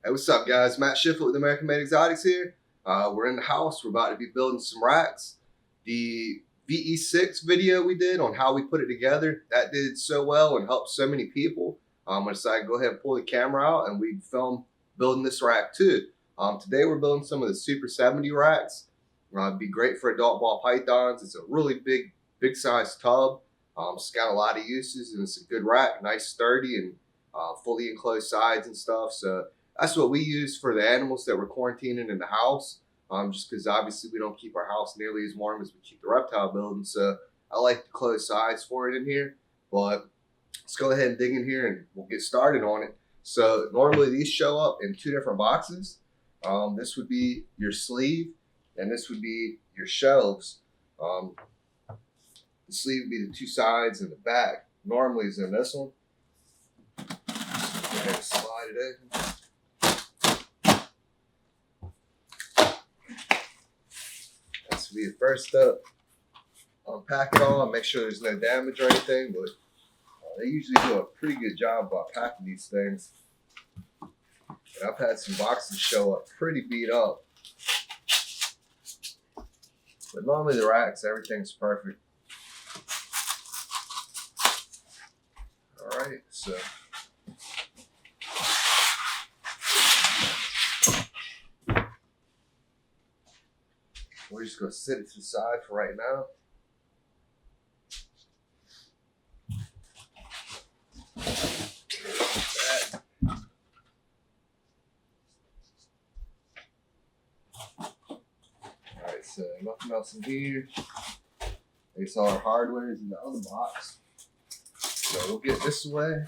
Hey, what's up, guys? Matt Shiflett with AmericanMadeExotics here. We're in the house. We're about to be building some racks. The VE6 video we did on how we put it together, that did so well and helped so many people. I decided to go ahead and pull the camera out and we film building this rack too. Today we're building some of the Super 70 racks. It'd be great for adult ball pythons. It's a really big size tub. It's got a lot of uses and it's a good rack, nice, sturdy, and fully enclosed sides and stuff. So that's what we use for the animals that we're quarantining in the house. Just because obviously we don't keep our house nearly as warm as we keep the reptile building. So I like the closed sides for it in here. But let's go ahead and dig in here and we'll get started on it. So normally these show up in two different boxes. This would be your sleeve and this would be your shelves. The sleeve would be the two sides and the back normally is in this one. Go ahead and slide it in. This will be the first step. Unpack it all and make sure there's no damage or anything, but they usually do a pretty good job about packing these things. And I've had some boxes show up pretty beat up. But normally the racks, everything's perfect. Alright, so we're just going to sit it to the side for right now. Alright, so nothing else in here. I guess all our hardware is in the other box. So we'll get this away.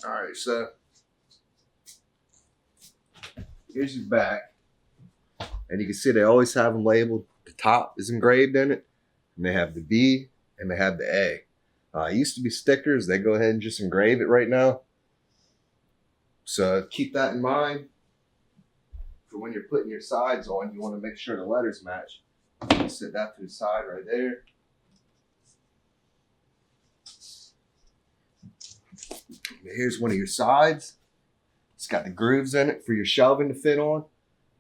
Alright, so here's your back. And you can see they always have them labeled. The top is engraved in it. And they have the B and they have the A. It used to be stickers. They go ahead and just engrave it right now. So keep that in mind. For when you're putting your sides on, you want to make sure the letters match. Set that to the side right there. Here's one of your sides. It's got the grooves in it for your shelving to fit on.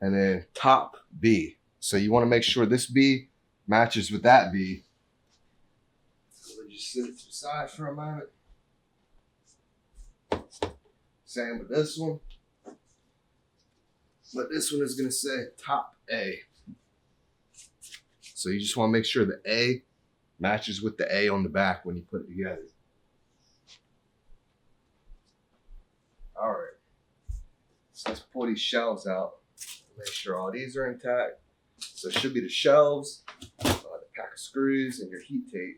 And then top B. So you want to make sure this B matches with that B. So we'll just sit it to the side for a moment. Same with this one. But this one is going to say top A. So you just want to make sure the A matches with the A on the back when you put it together. All right. So let's pull these shelves out. Make sure all these are intact. So it should be the shelves, the pack of screws, and your heat tape.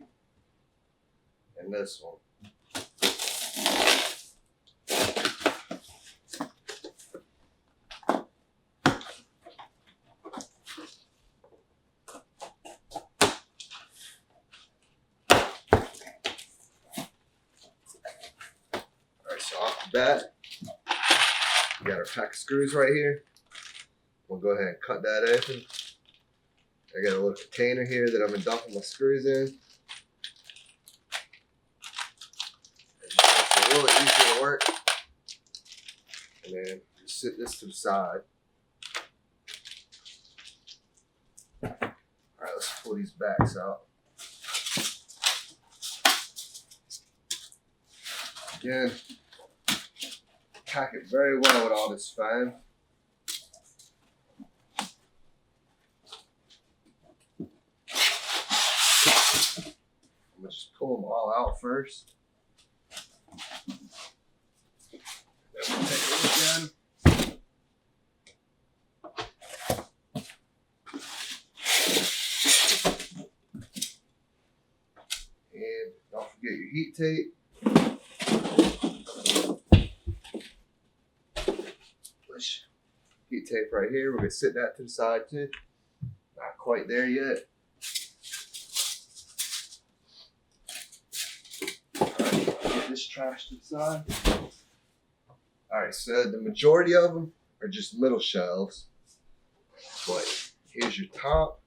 And this one. Alright, so off the bat, we got our pack of screws right here. We'll go ahead and cut that open. I got a little container here that I'm going to dump my screws in. It just makes it a little easier to work. And then just sit this to the side. Alright, let's pull these backs out. Again, pack it very well with all this foam. Just pull them all out first. Then we'll take a look at them. And don't forget your heat tape. Push heat tape right here. We're going to sit that to the side too. Not quite there yet. This trash to the side. Alright, so the majority of them are just middle shelves. But here's your top.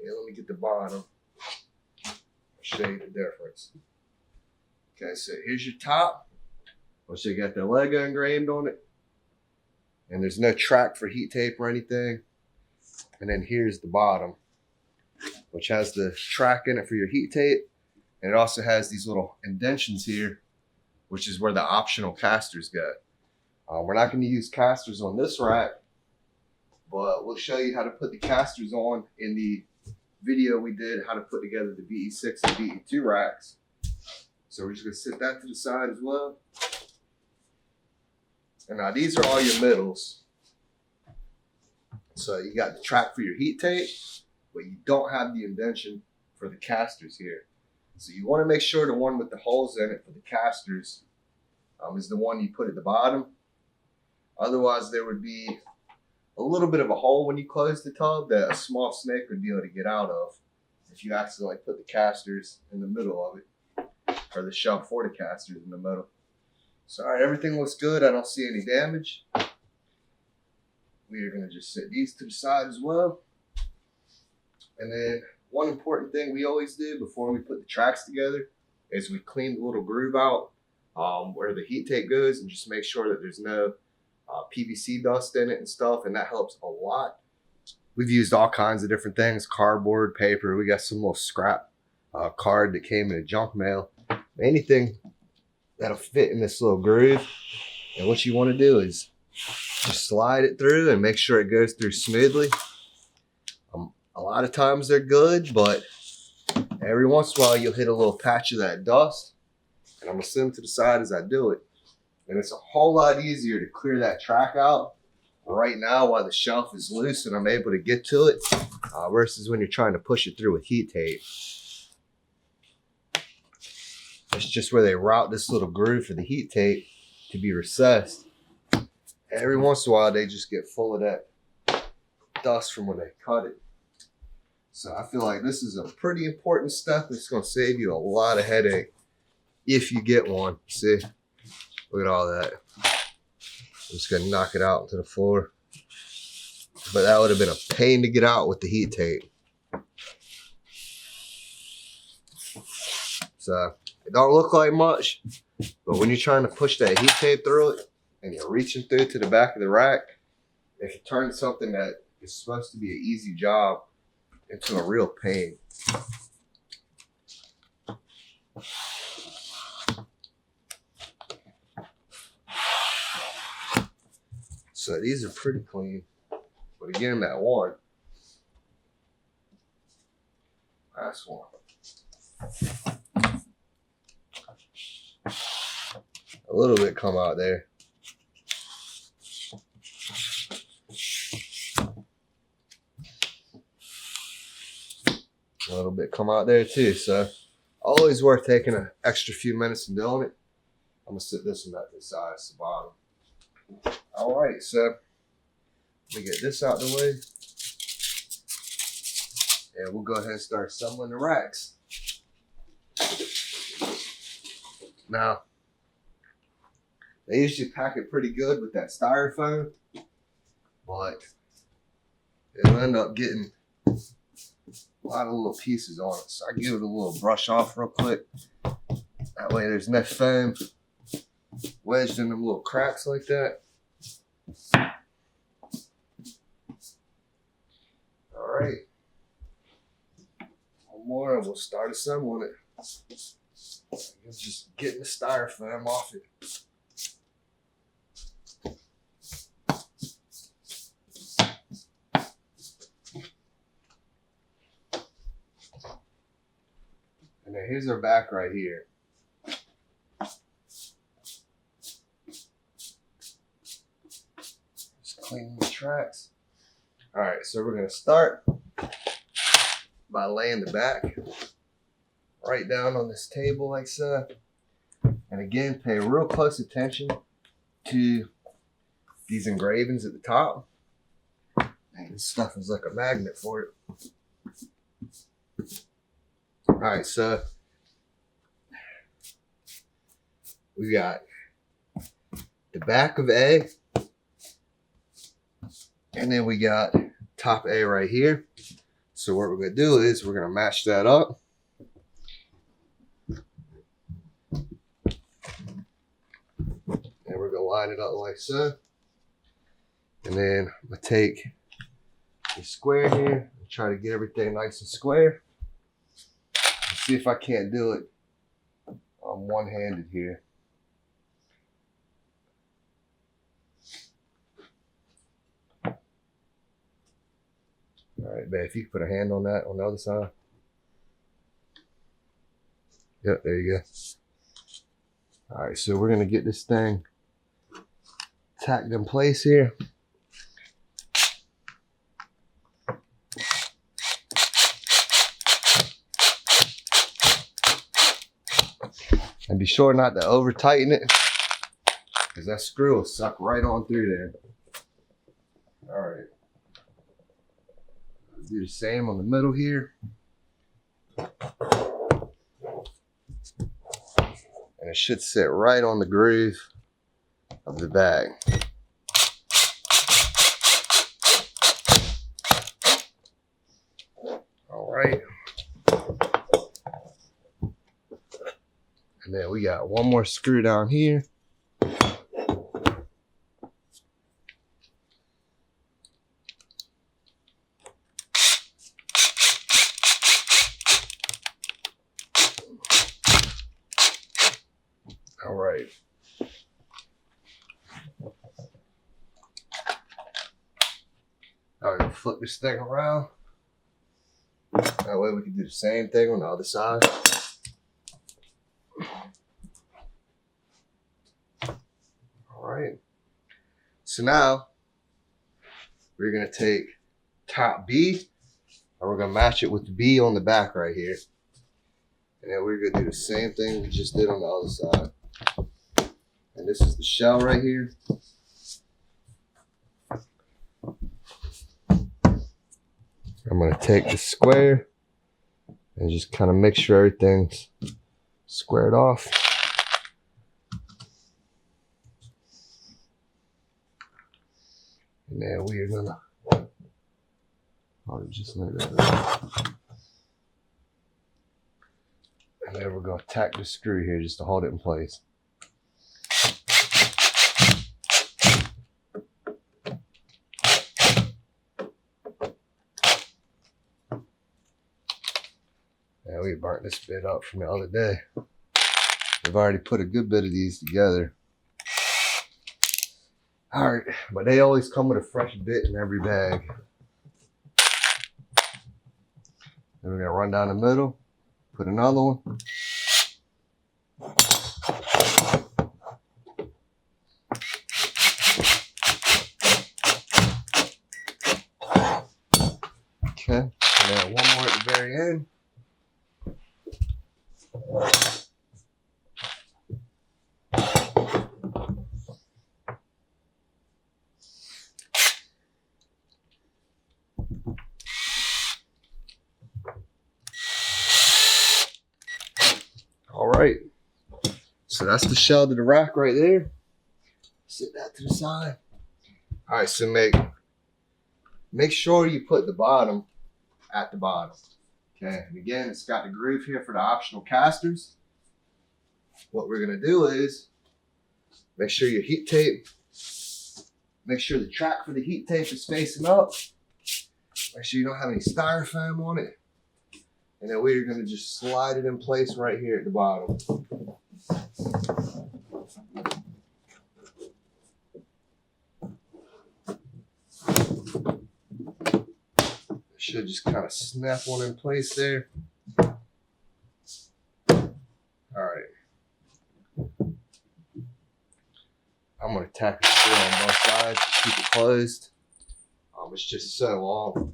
And let me get the bottom. I'll show you the difference. Okay, so here's your top. which they got their logo engraved on it. And there's no track for heat tape or anything. And then here's the bottom, which has the track in it for your heat tape. And it also has these little indentions here, which is where the optional casters go. We're not going to use casters on this rack, but we'll show you how to put the casters on in the video we did, how to put together the VE6 and VE2 racks. So we're just going to set that to the side as well. And now these are all your middles. So you got the track for your heat tape, but you don't have the indention for the casters here. So you want to make sure the one with the holes in it for the casters is the one you put at the bottom. Otherwise, there would be a little bit of a hole when you close the tub that a small snake would be able to get out of if you accidentally put the casters in the middle of it, or the shelf for the casters in the middle. So, all right, everything looks good. I don't see any damage. We are going to just set these to the side as well. And then one important thing we always do before we put the tracks together is we clean the little groove out where the heat tape goes, and just make sure that there's no PVC dust in it and stuff, and that helps a lot. We've used all kinds of different things, cardboard, paper. We got some little scrap card that came in a junk mail. Anything that'll fit in this little groove. And what you want to do is just slide it through and make sure it goes through smoothly. A lot of times they're good, but every once in a while you'll hit a little patch of that dust. And I'm going to set them to the side as I do it. And it's a whole lot easier to clear that track out right now while the shelf is loose and I'm able to get to it, versus when you're trying to push it through with heat tape. It's just where they route this little groove for the heat tape to be recessed. Every once in a while they just get full of that dust from when they cut it. So I feel like this is a pretty important step. It's going to save you a lot of headache if you get one. See? Look at all that. I'm just going to knock it out to the floor. But that would have been a pain to get out with the heat tape. So it don't look like much, but when you're trying to push that heat tape through it and you're reaching through to the back of the rack, it can turn something that is supposed to be an easy job into a real pain. So these are pretty clean, but again, that one, last one. A little bit come out there. A little bit come out there too. So always worth taking an extra few minutes and doing it. I'm gonna set this one back to the side, it's the bottom. All right, so let me get this out the way. And we'll go ahead and start assembling the racks. Now, they usually pack it pretty good with that styrofoam, but it'll end up getting a lot of little pieces on it. So I give it a little brush off real quick. That way there's no foam wedged in them little cracks like that. All right. One more and we'll start assembling it. Just getting the styrofoam off it. And then here's our back right here. Just cleaning the tracks. All right, so we're gonna start by laying the back right down on this table like so. And again, pay real close attention to these engravings at the top. Man, this stuff is like a magnet for it. All right, so we got the back of A, and then we got top A right here. So what we're gonna do is we're gonna match that up. line it up like so. And then I'm gonna take the square here and try to get everything nice and square. Let's see if I can't do it one-handed here. All right, babe, if you could put a hand on that on the other side. Yep, there you go. All right, so we're gonna get this thing tacked in place here. And be sure not to over tighten it, because that screw will suck right on through there. All right. Do the same on the middle here. And it should sit right on the groove of the bag. All right. And then we got one more screw down here. All right. All right, flip this thing around. That way we can do the same thing on the other side. All right. So now we're gonna take top B and we're gonna match it with the B on the back right here. And then we're gonna do the same thing we just did on the other side. And this is the shell right here. I'm gonna take the square and just kind of make sure everything's squared off. And then we are gonna just like that. And then we're gonna tack the screw here just to hold it in place. Yeah, we burnt this bit up from the other day. We've already put a good bit of these together. All right, but they always come with a fresh bit in every bag. Then we're gonna run down the middle, put another one. Okay, and then one more at the very end. All right, so that's the shell to the rack right there. Sit that to the side. All right, so make sure you put the bottom at the bottom. Okay, and again, it's got the groove here for the optional casters. What we're gonna do is make sure your heat tape, make sure the track for the heat tape is facing up. Make sure you don't have any styrofoam on it. And then we're gonna just slide it in place right here at the bottom. Should just kind of snap one in place there. All right. I'm gonna tack it through on both sides to keep it closed. It's just so long.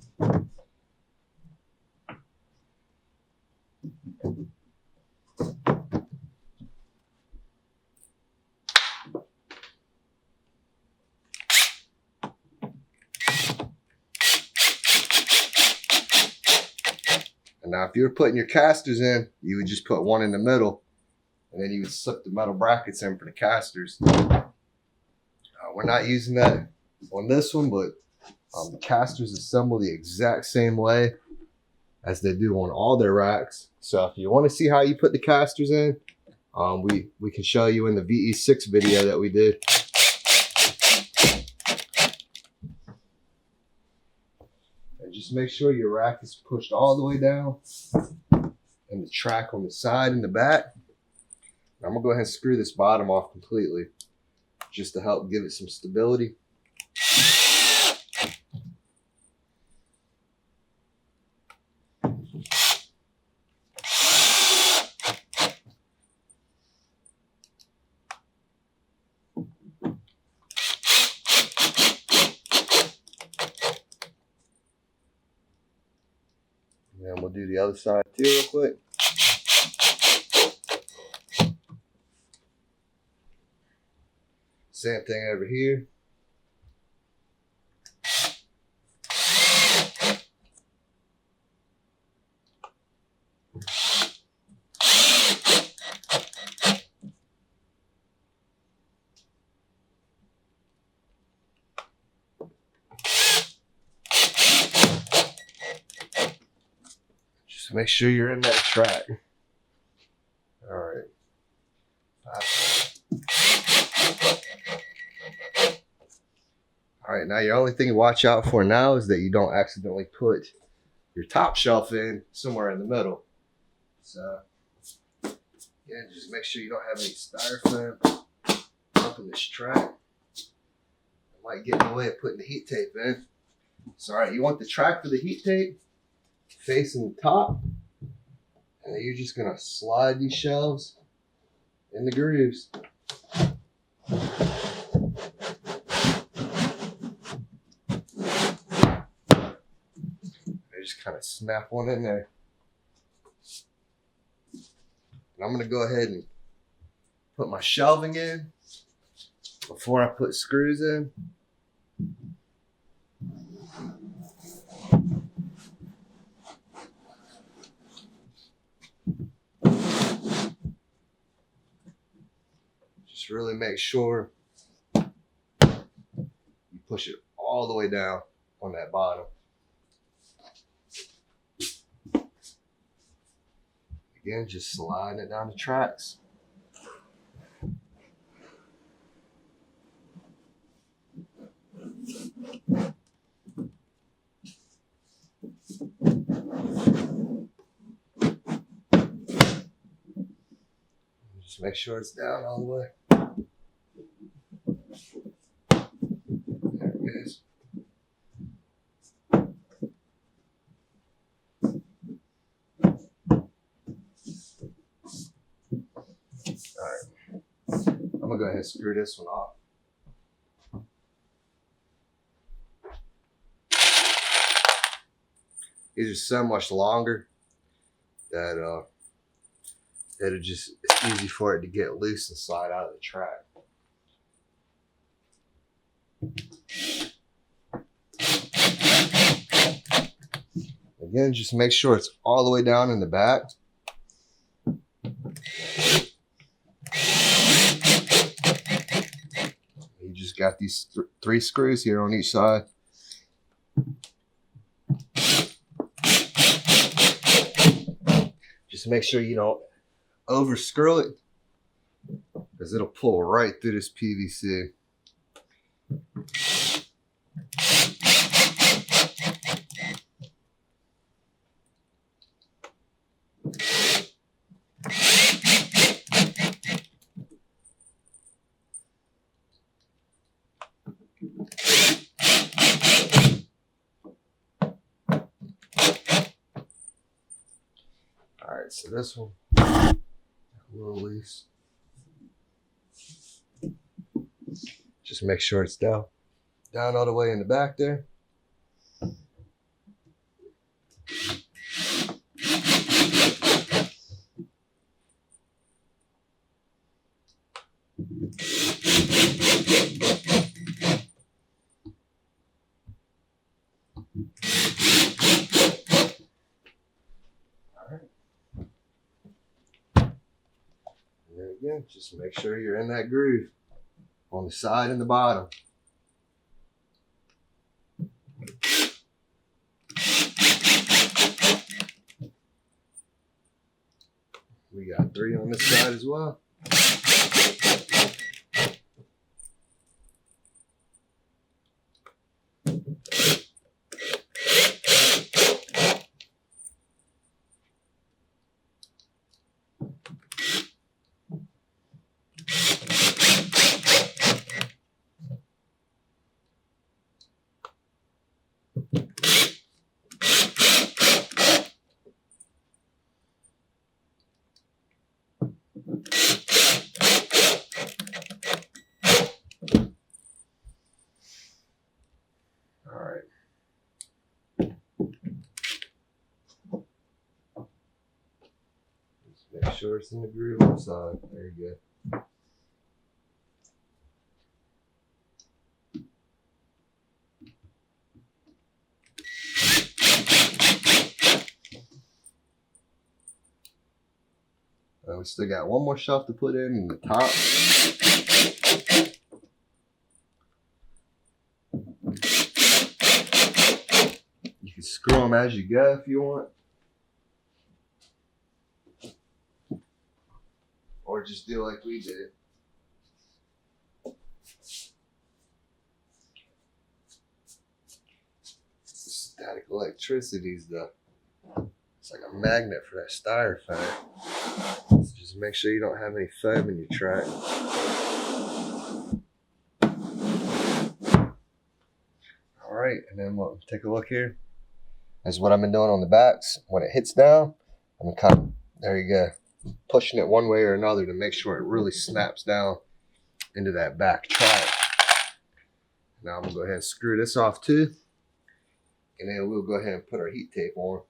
And now if you were putting your casters in, you would just put one in the middle and then you would slip the metal brackets in for the casters. We're not using that on this one, but the casters assemble the exact same way as they do on all their racks. So if you want to see how you put the casters in, we can show you in the VE6 video that we did. just make sure your rack is pushed all the way down and the track on the side and the back. I'm gonna go ahead and screw this bottom off completely just to help give it some stability. And we'll do the other side too real quick. Same thing over here. Just make sure you're in that track. All right. All right, now your only thing to watch out for now is that you don't accidentally put your top shelf in somewhere in the middle. So, yeah, just make sure you don't have any styrofoam up in this track. It might get in the way of putting the heat tape in. So, all right, you want the track for the heat tape facing the top, and then you're just gonna slide these shelves in the grooves. Just kind of snap one in there. And I'm going to go ahead and put my shelving in before I put screws in. Just really make sure you push it all the way down on that bottom. Again, just sliding it down the tracks. Just make sure it's down all the way. There it is. I'm gonna go ahead and screw this one off. These are so much longer that it's easy for it to get loose and slide out of the track. Again, just make sure it's all the way down in the back. You just got these three screws here on each side. Just make sure you don't over screw it, because it'll pull right through this PVC. All right, so this one a little loose. Just make sure it's down all the way in the back there. Again, just make sure you're in that groove on the side and the bottom. We got 3 on this side as well. Make sure it's in the groove inside. There you go. We still got one more shelf to put in the top. You can screw them as you go if you want. Or just do like we did. Static electricity is it's like a magnet for that styrofoam. So just make sure you don't have any foam in your track. All right, and then we'll take a look here. That's what I've been doing on the backs. When it hits down, I'm kind of, there you go, pushing it one way or another to make sure it really snaps down into that back track. Now I'm gonna go ahead and screw this off too. And then we'll go ahead and put our heat tape on.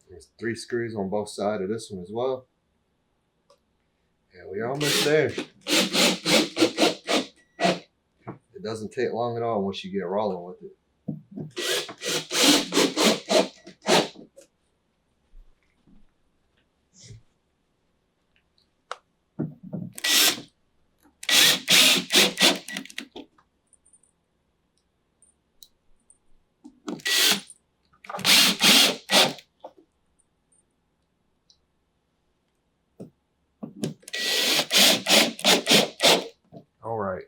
There's 3 screws on both sides of this one as well. And we're almost there. It doesn't take long at all once you get rolling with it. All right.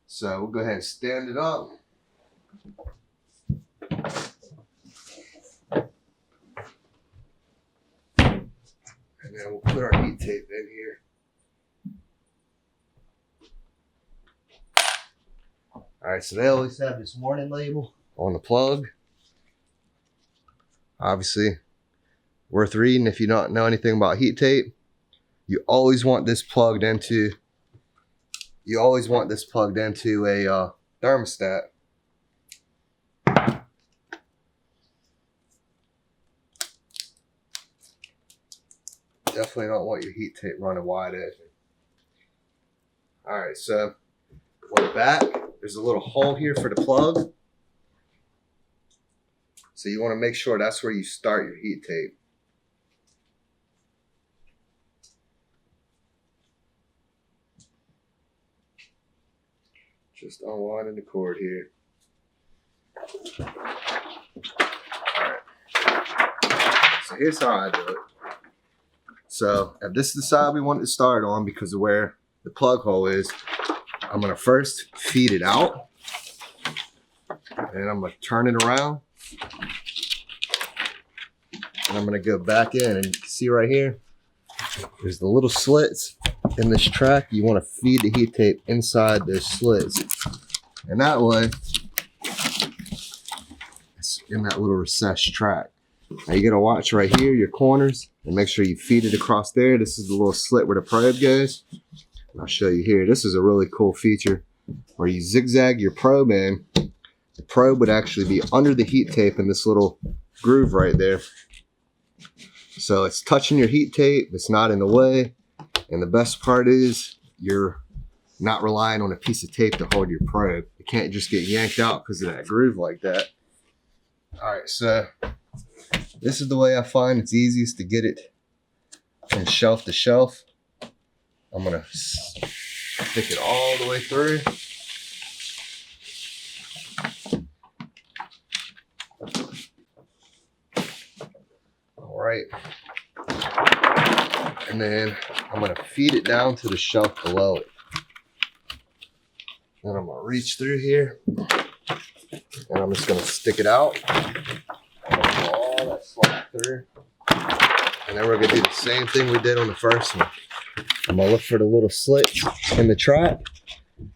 So we'll go ahead and stand it up. And then we'll put our heat tape in here. All right, so they always have this warning label on the plug. Obviously, worth reading if you don't know anything about heat tape. You always want this plugged into a thermostat. Definitely don't want your heat tape running wide open. All right, so on the back, there's a little hole here for the plug. So you want to make sure that's where you start your heat tape. Just unwinding the cord here. All right. So here's how I do it. So if this is the side we want to start on because of where the plug hole is, I'm going to first feed it out. And I'm going to turn it around. And I'm going to go back in, and you can see right here, there's the little slits in this track. You want to feed the heat tape inside those slits. And that way, it's in that little recessed track. Now you got to watch right here, your corners, and make sure you feed it across there. This is the little slit where the probe goes. And I'll show you here. This is a really cool feature where you zigzag your probe in. The probe would actually be under the heat tape in this little groove right there. So it's touching your heat tape. It's not in the way. And the best part is you're not relying on a piece of tape to hold your probe. It can't just get yanked out because of that groove like that. All right, so this is the way I find it's easiest to get it from shelf to shelf. I'm going to stick it all the way through. All right. And then I'm going to feed it down to the shelf below it. Then I'm going to reach through here. And I'm just going to stick it out. All that slack through. And then we're going to do the same thing we did on the first one. I'm going to look for the little slit in the track.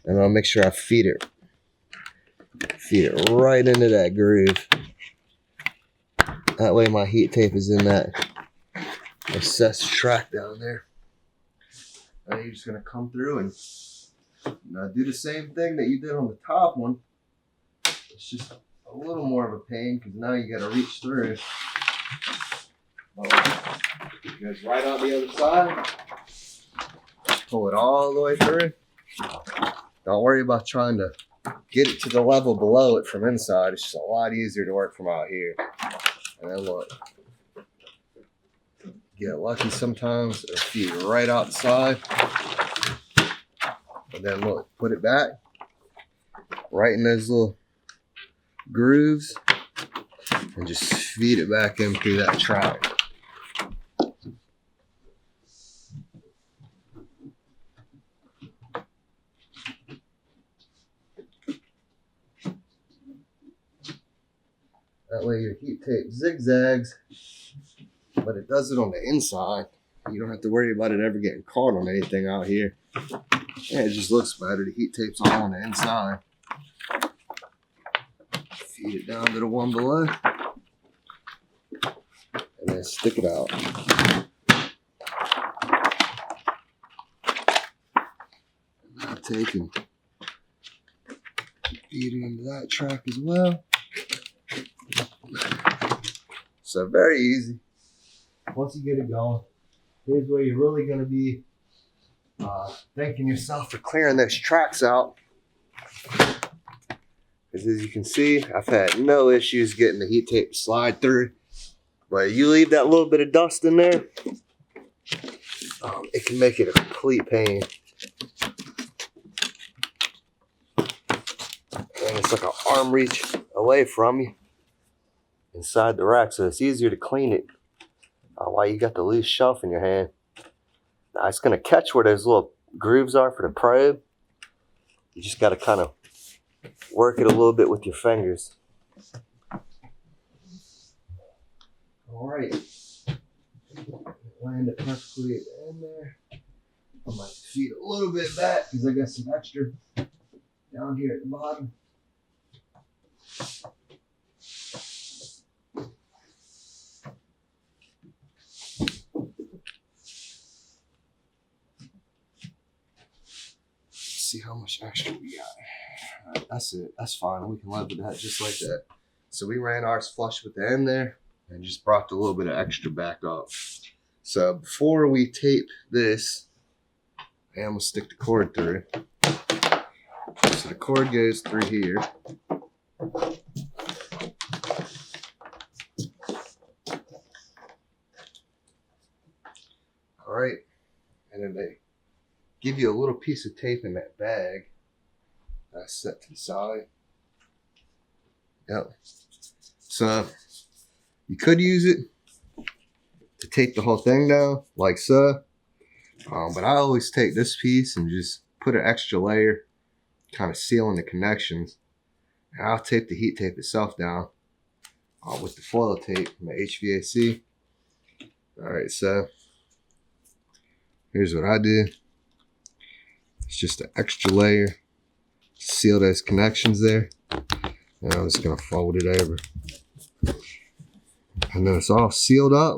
And I'll make sure I feed it right into that groove. That way my heat tape is in that recessed track down there. And you're just gonna come through and do the same thing that you did on the top one. It's just a little more of a pain because now you gotta reach through. It goes right on the other side. Pull it all the way through. Don't worry about trying to get it to the level below it from inside. It's just a lot easier to work from out here. And then look, get lucky sometimes, it'll feed right outside. And then look, put it back right in those little grooves and just feed it back in through that track. That way your heat tape zigzags, but it does it on the inside. You don't have to worry about it ever getting caught on anything out here. Yeah, it just looks better. The heat tape's all on the inside. Feed it down to the one below. And then stick it out. Now take and feed it into that track as well. So very easy. Once you get it going, here's where you're really going to be thanking yourself for clearing those tracks out. Because as you can see, I've had no issues getting the heat tape to slide through. But you leave that little bit of dust in there, it can make it a complete pain. And it's like an arm reach away from you inside the rack, so it's easier to clean it while you got the loose shelf in your hand. Now it's going to catch where those little grooves are for the probe. You just got to kind of work it a little bit with your fingers. All right, land it perfectly at the end there. I might feed a little bit back because I got some extra down here at the bottom. See how much extra we got. All right, that's it. That's fine. We can live with that just like that. So we ran ours flush with the end there and just brought a little bit of extra back up. So before we tape this, I'm gonna stick the cord through. So the cord goes through here. All right, and then they give you a little piece of tape in that bag that's set to the side. Yep. So you could use it to tape the whole thing down like so, but I always take this piece and just put an extra layer, kind of sealing the connections, and I'll tape the heat tape itself down with the foil tape from the HVAC. All right, so here's what I do. It's just an extra layer to seal those connections there. And I'm just gonna fold it over. And then it's all sealed up,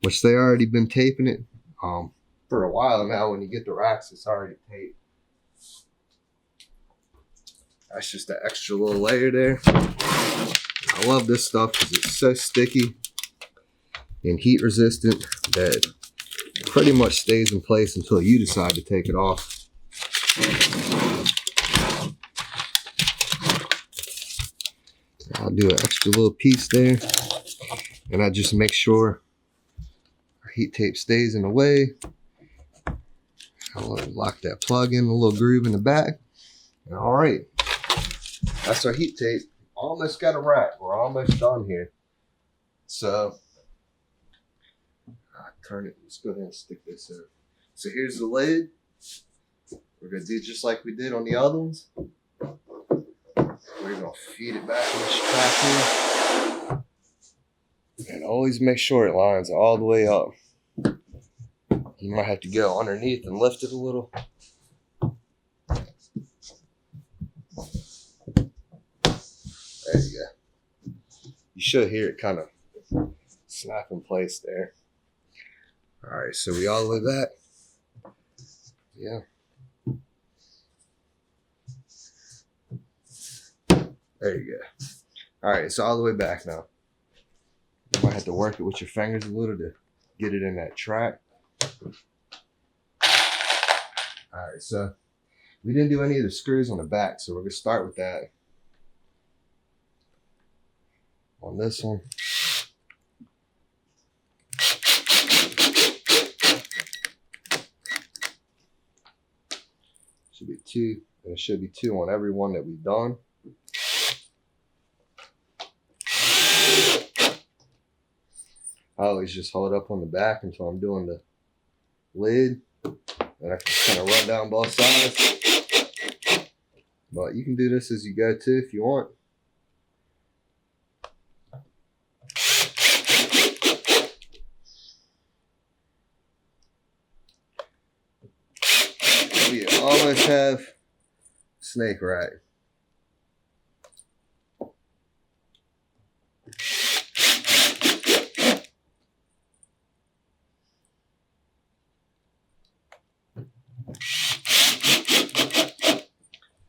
which they already been taping it for a while now. When you get the racks, it's already taped. That's just an extra little layer there. I love this stuff because it's so sticky and heat resistant that it pretty much stays in place until you decide to take it off. I'll do an extra little piece there, and I just make sure our heat tape stays in the way. I'll lock that plug in a little groove in the back. All right, that's our heat tape. Almost got a rack. We're almost done here. So I'll turn it. Let's go ahead and stick this in. So here's the lid. We're gonna do just like we did on the other ones. We're gonna feed it back in this track here. And always make sure it lines all the way up. You might have to go underneath and lift it a little. There you go. You should hear it kind of snap in place there. All right, so we all the way back. Yeah. There you go. All right, it's all the way back now. You might have to work it with your fingers a little to get it in that track. All right, so we didn't do any of the screws on the back, so we're gonna start with that. On this one. Should be 2, and it should be 2 on every one that we've done. I always just hold up on the back until I'm doing the lid, and I can kind of run down both sides. But you can do this as you go too if you want. We almost have snake rack.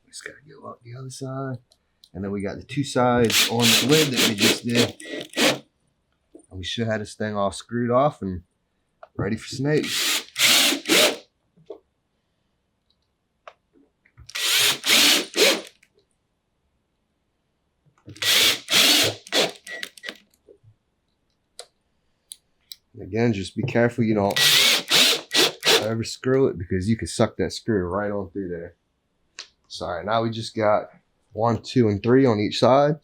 Just gotta go up the other side. And then we got the 2 sides on the lid that we just did. And we should have this thing all screwed off and ready for snakes. Again, just be careful you don't ever screw it, because you can suck that screw right on through there. So, all right, now we just got 1, 2, and 3 on each side.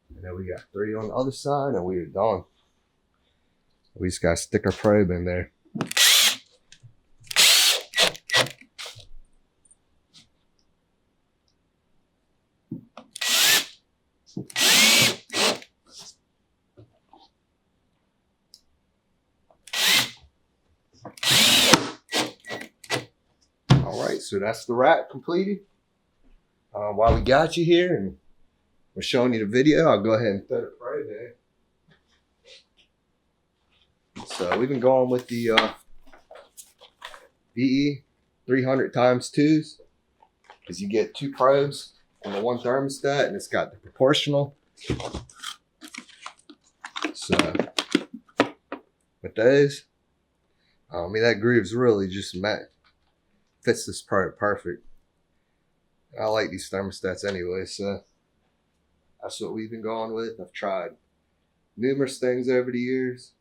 And then we got 3 on the other side, and we are done. We just got to stick our probe in there. All right, so that's the rack completed. While we got you here and we're showing you the video, I'll go ahead and throw the probe in. So we've been going with the VE 300x2s, because you get 2 probes on the 1 thermostat, and it's got the proportional. So with those, I mean, that groove's really just fits this probe perfect. I like these thermostats anyway, so that's what we've been going with. I've tried numerous things over the years,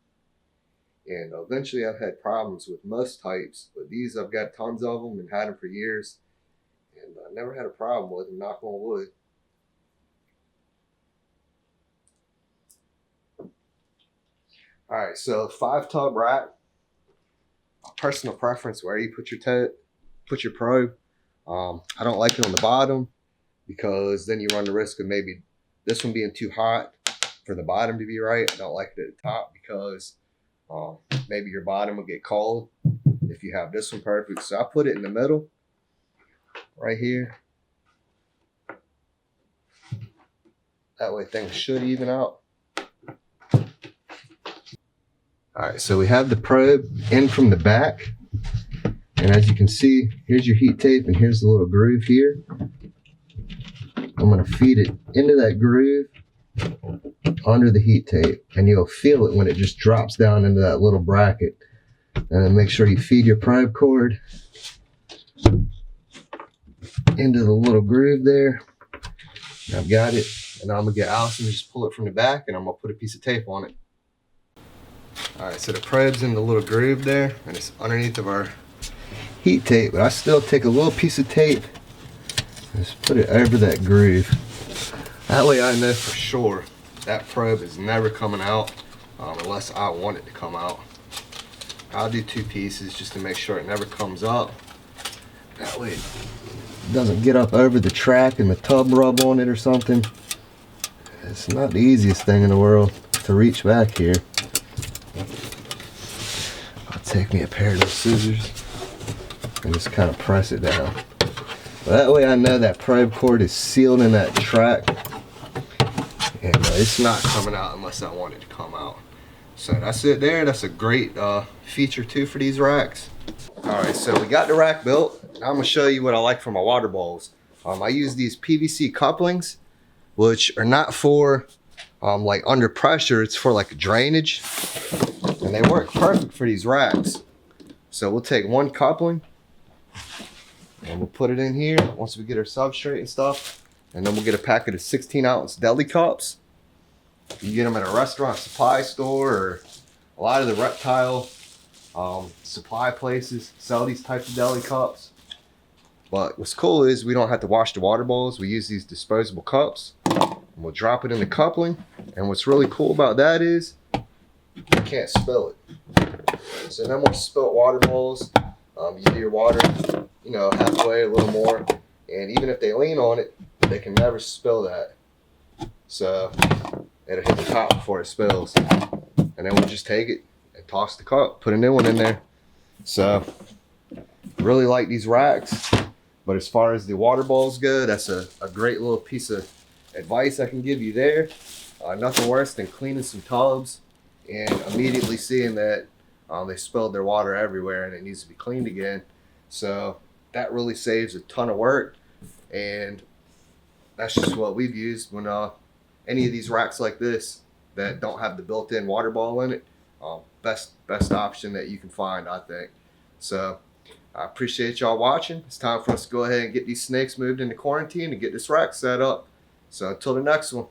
and eventually I've had problems with most types, but these I've got tons of them and had them for years, and I never had a problem with them, knock on wood. All right, so 5-tub rack. Personal preference where you put your probe. I don't like it on the bottom, because then you run the risk of maybe this one being too hot for the bottom to be right. I don't like it at the top, because maybe your bottom will get cold if you have this one perfect. So I put it in the middle right here. That way things should even out. All right, so we have the probe in from the back, and as you can see, here's your heat tape, and here's the little groove here. I'm gonna feed it into that groove under the heat tape, and you'll feel it when it just drops down into that little bracket. And then make sure you feed your probe cord into the little groove there. I've got it, and I'm gonna get Allison to just pull it from the back, and I'm gonna put a piece of tape on it. All right, so the probe's in the little groove there, and it's underneath of our heat tape, but I still take a little piece of tape and just put it over that groove. That way I know for sure that probe is never coming out unless I want it to come out. I'll do 2 pieces just to make sure it never comes up. That way it doesn't get up over the track and the tub rub on it or something. It's not the easiest thing in the world to reach back here. I'll take me a pair of those scissors and just kind of press it down. That way I know that probe cord is sealed in that track, and it's not coming out unless I want it to come out. So that's it there. That's a great feature too for these racks. Alright, so we got the rack built. Now I'm going to show you what I like for my water bowls. I use these PVC couplings, which are not for like under pressure. It's for like drainage, and they work perfect for these racks. So we'll take one coupling and we'll put it in here once we get our substrate and stuff, and then we'll get a packet of 16-ounce deli cups. You get them at a restaurant supply store, or a lot of the reptile supply places sell these types of deli cups. But what's cool is we don't have to wash the water bowls. We use these disposable cups, and we'll drop it in the coupling. And what's really cool about that is you can't spill it. So no more spilt water bowls. You do your water, you know, halfway, a little more, and even if they lean on it, they can never spill that. So it'll hit the top before it spills, and then we'll just take it and toss the cup, put a new one in there. So really like these racks. But as far as the water bowls go, that's a great little piece of advice I can give you there. Nothing worse than cleaning some tubs and immediately seeing that they spilled their water everywhere and it needs to be cleaned again. So that really saves a ton of work, and that's just what we've used when any of these racks like this that don't have the built-in water bowl in it. Best option that you can find, I think. So I appreciate y'all watching. It's time for us to go ahead and get these snakes moved into quarantine and get this rack set up. So until the next one.